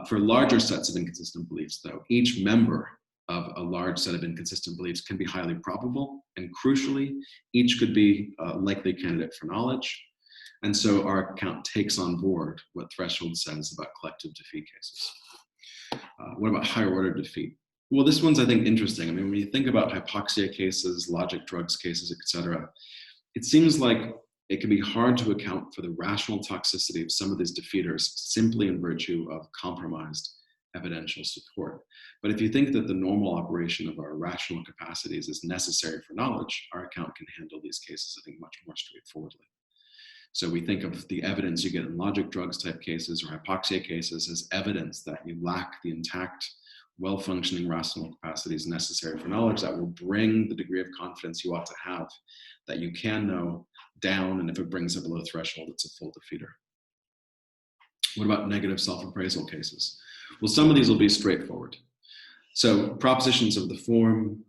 For larger sets of inconsistent beliefs, though, each member of a large set of inconsistent beliefs can be highly probable, and crucially, each could be a likely candidate for knowledge. And so our account takes on board what threshold says about collective defeat cases. What about higher order defeat? Well, this one's, I think, interesting. I mean, when you think about hypoxia cases, logic drugs cases, etc., it seems like it can be hard to account for the rational toxicity of some of these defeaters simply in virtue of compromised evidential support. But if you think that the normal operation of our rational capacities is necessary for knowledge, our account can handle these cases, I think, much more straightforwardly. So we think of the evidence you get in logic drugs type cases or hypoxia cases as evidence that you lack the intact, well-functioning rational capacities necessary for knowledge that will bring the degree of confidence you ought to have that you can know down, and if it brings it below threshold, it's a full defeater. What about negative self-appraisal cases? Well, some of these will be straightforward. So propositions of the form,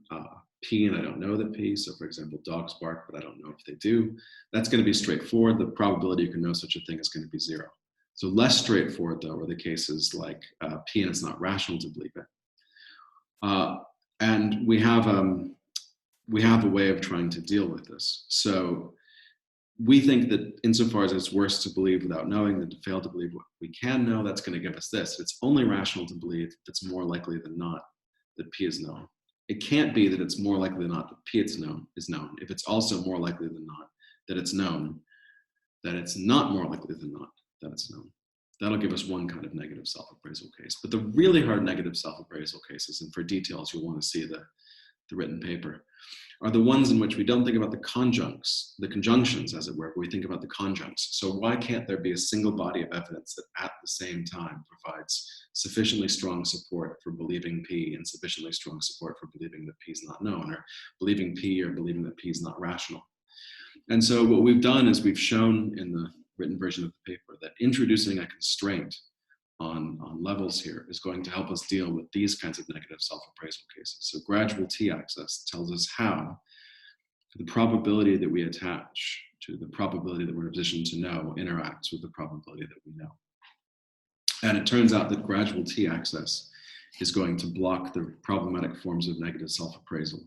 P and I don't know that P, so for example, dogs bark, but I don't know if they do. That's going to be straightforward. The probability you can know such a thing is going to be 0. So less straightforward, though, are the cases like P and it's not rational to believe it. And we have a way of trying to deal with this. So we think that insofar as it's worse to believe without knowing than to fail to believe what we can know, that's going to give us this. It's only rational to believe if it's more likely than not that P is known. It can't be that it's more likely than not that P is known. If it's also more likely than not that it's known, that it's not more likely than not that it's known. That'll give us one kind of negative self-appraisal case. But the really hard negative self-appraisal cases, and for details you'll want to see the written paper, are the ones in which we don't think about the conjunctions, as it were, but we think about the conjuncts. So why can't there be a single body of evidence that at the same time provides sufficiently strong support for believing P and sufficiently strong support for believing that P is not known, or believing P or believing that P is not rational? And so what we've done is we've shown in the written version of the paper that introducing a constraint on levels here is going to help us deal with these kinds of negative self-appraisal cases. So gradual t-access tells us how the probability that we attach to the probability that we're in a position to know interacts with the probability that we know. And it turns out that gradual t-access is going to block the problematic forms of negative self-appraisal.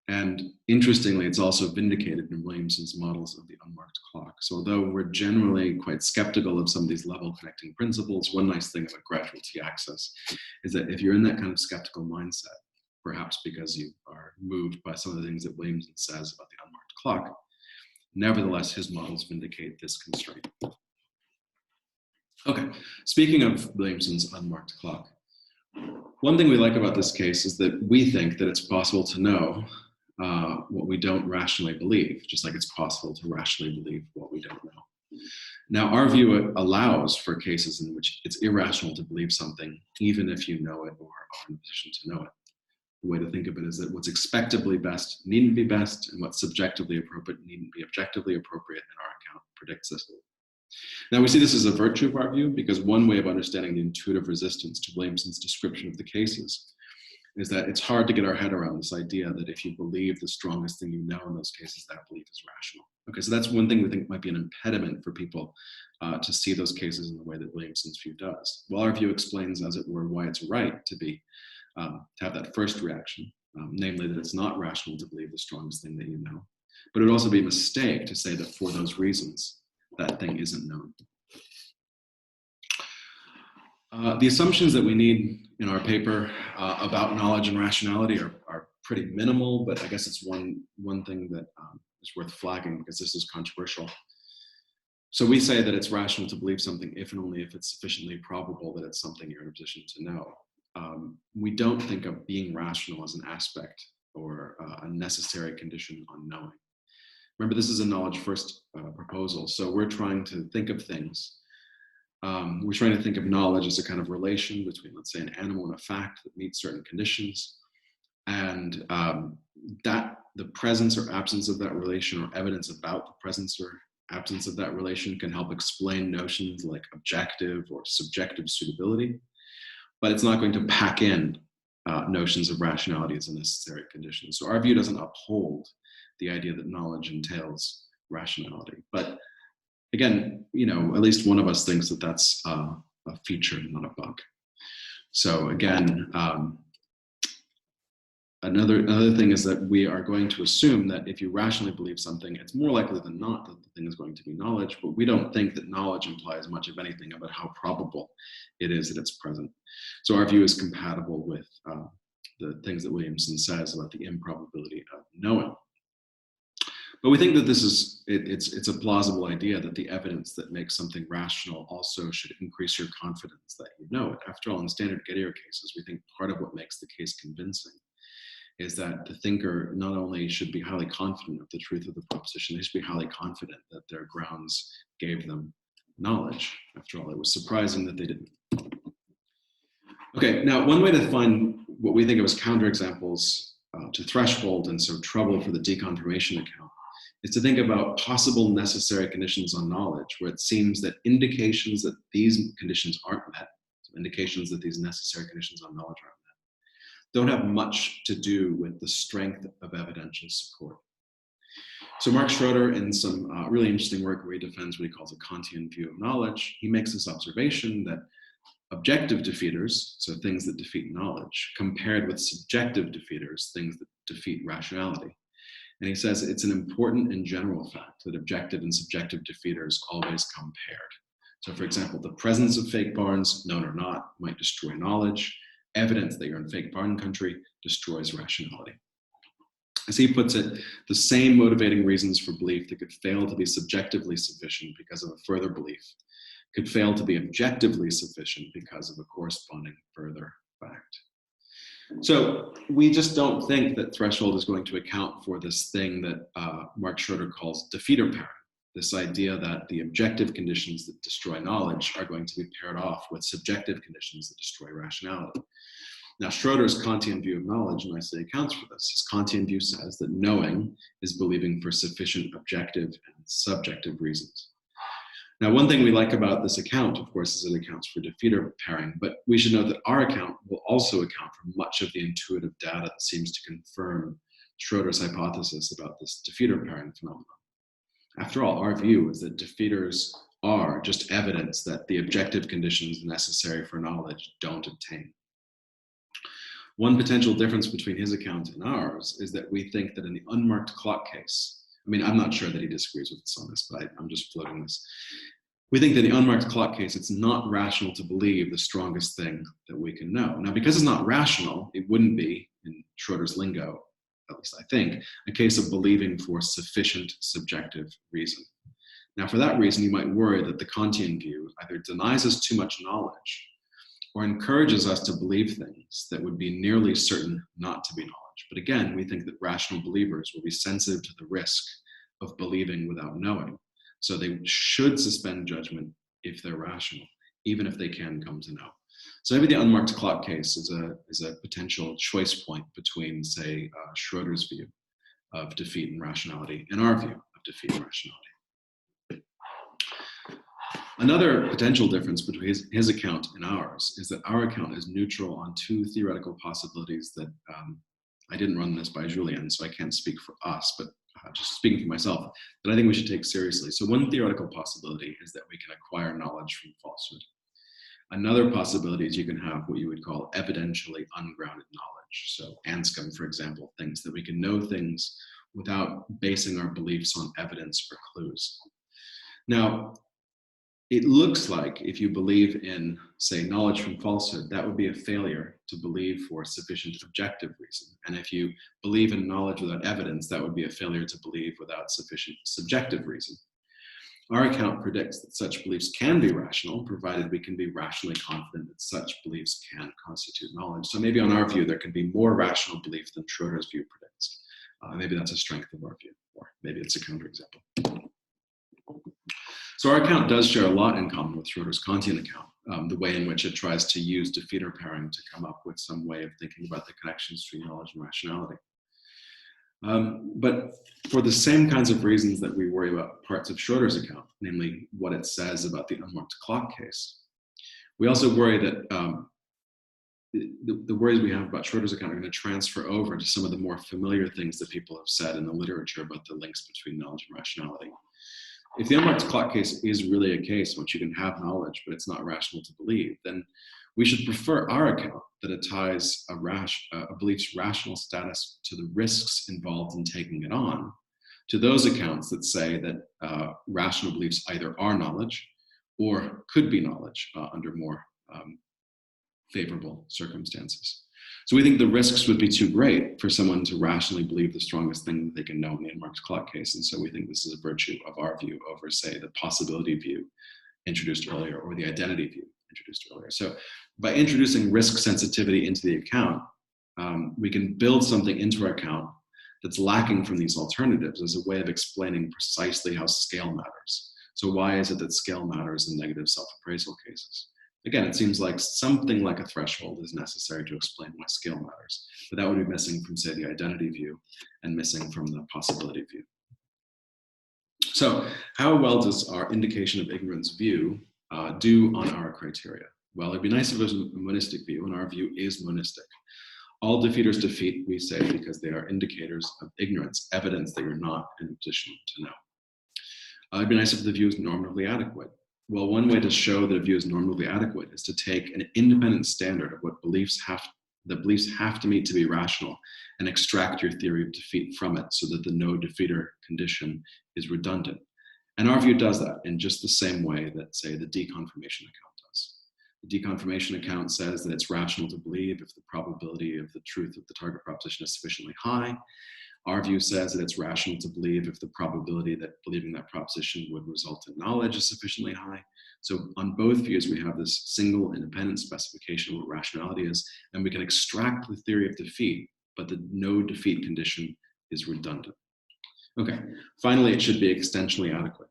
And interestingly, it's also vindicated in Williamson's models of the unmarked clock. So although we're generally quite skeptical of some of these level connecting principles, one nice thing about gradual t-access is that if you're in that kind of skeptical mindset, perhaps because you are moved by some of the things that Williamson says about the unmarked clock, nevertheless, his models vindicate this constraint. Okay, speaking of Williamson's unmarked clock, one thing we like about this case is that we think that it's possible to know what we don't rationally believe, just like it's possible to rationally believe what we don't know. Now, our view allows for cases in which it's irrational to believe something, even if you know it or are in a position to know it. The way to think of it is that what's expectably best needn't be best, and what's subjectively appropriate needn't be objectively appropriate, and our account predicts this. Now, we see this as a virtue of our view, because one way of understanding the intuitive resistance to Williamson's description of the cases is that it's hard to get our head around this idea that if you believe the strongest thing you know in those cases, that belief is rational. Okay, so that's one thing we think might be an impediment for people to see those cases in the way that Williamson's view does. Well, our view explains, as it were, why it's right to be to have that first reaction, namely that it's not rational to believe the strongest thing that you know. But it would also be a mistake to say that for those reasons, that thing isn't known. The assumptions that we need in our paper about knowledge and rationality are pretty minimal, but I guess it's one thing that is worth flagging because this is controversial. So we say that it's rational to believe something if and only if it's sufficiently probable that it's something you're in a position to know. We don't think of being rational as an aspect or a necessary condition on knowing. Remember, this is a knowledge first proposal, so we're trying to think of things. We're trying to think of knowledge as a kind of relation between, let's say, an animal and a fact that meets certain conditions, and that the presence or absence of that relation or evidence about the presence or absence of that relation can help explain notions like objective or subjective suitability, but it's not going to pack in notions of rationality as a necessary condition. So our view doesn't uphold the idea that knowledge entails rationality. But again, at least one of us thinks that that's a feature, not a bug. So again, another thing is that we are going to assume that if you rationally believe something, it's more likely than not that the thing is going to be knowledge, but we don't think that knowledge implies much of anything about how probable it is that it's present. So our view is compatible with the things that Williamson says about the improbability of knowing. But we think that this is, it's a plausible idea that the evidence that makes something rational also should increase your confidence that you know it. After all, in standard Gettier cases, we think part of what makes the case convincing is that the thinker not only should be highly confident of the truth of the proposition, they should be highly confident that their grounds gave them knowledge. After all, it was surprising that they didn't. Okay, now one way to find what we think of as counterexamples to threshold and so trouble for the deconfirmation account is to think about possible necessary conditions on knowledge, where it seems that indications that these conditions aren't met, so indications that these necessary conditions on knowledge aren't met, don't have much to do with the strength of evidential support. So Mark Schroeder, in some really interesting work where he defends what he calls a Kantian view of knowledge, he makes this observation that objective defeaters, so things that defeat knowledge, compared with subjective defeaters, things that defeat rationality. And he says it's an important and general fact that objective and subjective defeaters always come paired. So for example, the presence of fake barns, known or not, might destroy knowledge. Evidence that you're in fake barn country destroys rationality. As he puts it, the same motivating reasons for belief that could fail to be subjectively sufficient because of a further belief could fail to be objectively sufficient because of a corresponding further fact. So we just don't think that threshold is going to account for this thing that Mark Schroeder calls defeater pairing, this idea that the objective conditions that destroy knowledge are going to be paired off with subjective conditions that destroy rationality. Now, Schroeder's Kantian view of knowledge nicely accounts for this. His Kantian view says that knowing is believing for sufficient objective and subjective reasons. Now, one thing we like about this account, of course, is it accounts for defeater pairing, but we should note that our account will also account for much of the intuitive data that seems to confirm Schroeder's hypothesis about this defeater pairing phenomenon. After all, our view is that defeaters are just evidence that the objective conditions necessary for knowledge don't obtain. One potential difference between his account and ours is that we think that in the unmarked clock case, I mean, I'm not sure that he disagrees with us on this, but I'm just floating this. We think that in the unmarked clock case, it's not rational to believe the strongest thing that we can know. Now, because it's not rational, it wouldn't be, in Schroeder's lingo, at least I think, a case of believing for sufficient subjective reason. Now, for that reason, you might worry that the Kantian view either denies us too much knowledge or encourages us to believe things that would be nearly certain not to be knowledge. But again, we think that rational believers will be sensitive to the risk of believing without knowing. So they should suspend judgment if they're rational, even if they can come to know. So maybe the unmarked clock case is a potential choice point between, say, Schroeder's view of defeat and rationality and our view of defeat and rationality. Another potential difference between his account and ours is that our account is neutral on two theoretical possibilities that I didn't run this by Julien, so I can't speak for us, but just speaking for myself, that I think we should take seriously. So one theoretical possibility is that we can acquire knowledge from falsehood. Another possibility is you can have what you would call evidentially ungrounded knowledge. So Anscombe, for example, thinks that we can know things without basing our beliefs on evidence or clues. Now, it looks like if you believe in, say, knowledge from falsehood, that would be a failure to believe for sufficient objective reason. And if you believe in knowledge without evidence, that would be a failure to believe without sufficient subjective reason. Our account predicts that such beliefs can be rational, provided we can be rationally confident that such beliefs can constitute knowledge. So maybe on our view, there can be more rational belief than Schroeder's view predicts. Maybe that's a strength of our view, or maybe it's a counterexample. So our account does share a lot in common with Schroeder's Kantian account, the way in which it tries to use defeater pairing to come up with some way of thinking about the connections between knowledge and rationality. But for the same kinds of reasons that we worry about parts of Schroeder's account, namely what it says about the unmarked clock case, we also worry that the worries we have about Schroeder's account are going to transfer over to some of the more familiar things that people have said in the literature about the links between knowledge and rationality. If the unmarked clock case is really a case in which you can have knowledge, but it's not rational to believe, then we should prefer our account that it ties a belief's rational status to the risks involved in taking it on, to those accounts that say that rational beliefs either are knowledge or could be knowledge under more favorable circumstances. So we think the risks would be too great for someone to rationally believe the strongest thing that they can know in the unmarked clock case. And so we think this is a virtue of our view over, say, the possibility view introduced earlier or the identity view introduced earlier. So by introducing risk sensitivity into the account, we can build something into our account that's lacking from these alternatives as a way of explaining precisely how scale matters. So why is it that scale matters in negative self-appraisal cases? Again, it seems like something like a threshold is necessary to explain why scale matters, but that would be missing from, say, the identity view and missing from the possibility view. So how well does our indication of ignorance view do on our criteria? Well, it'd be nice if it was a monistic view, and our view is monistic. All defeaters defeat, we say, because they are indicators of ignorance, evidence that you're not in a position to know. It'd be nice if the view is normatively adequate. Well, one way to show that a view is normatively adequate is to take an independent standard of what beliefs have to meet to be rational and extract your theory of defeat from it so that the no defeater condition is redundant. And our view does that in just the same way that, say, the deconfirmation account does. The deconfirmation account says that it's rational to believe if the probability of the truth of the target proposition is sufficiently high. Our view says that it's rational to believe if the probability that believing that proposition would result in knowledge is sufficiently high. So on both views, we have this single independent specification of what rationality is, and we can extract the theory of defeat, but the no defeat condition is redundant. Okay, finally, it should be extensionally adequate.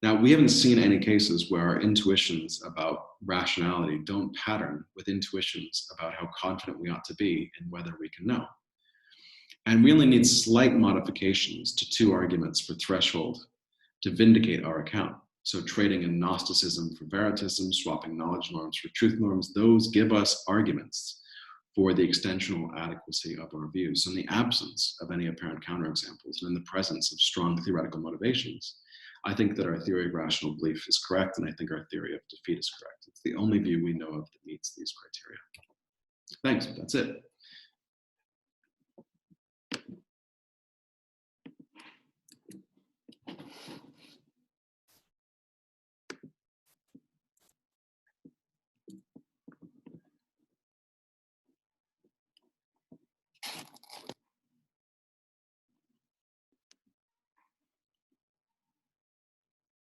Now, we haven't seen any cases where our intuitions about rationality don't pattern with intuitions about how confident we ought to be in whether we can know. And we only need slight modifications to two arguments for threshold to vindicate our account. So trading in Gnosticism for Veritism, swapping knowledge norms for truth norms, those give us arguments for the extensional adequacy of our views. So in the absence of any apparent counterexamples and in the presence of strong theoretical motivations, I think that our theory of rational belief is correct, and I think our theory of defeat is correct. It's the only view we know of that meets these criteria. Thanks, that's it.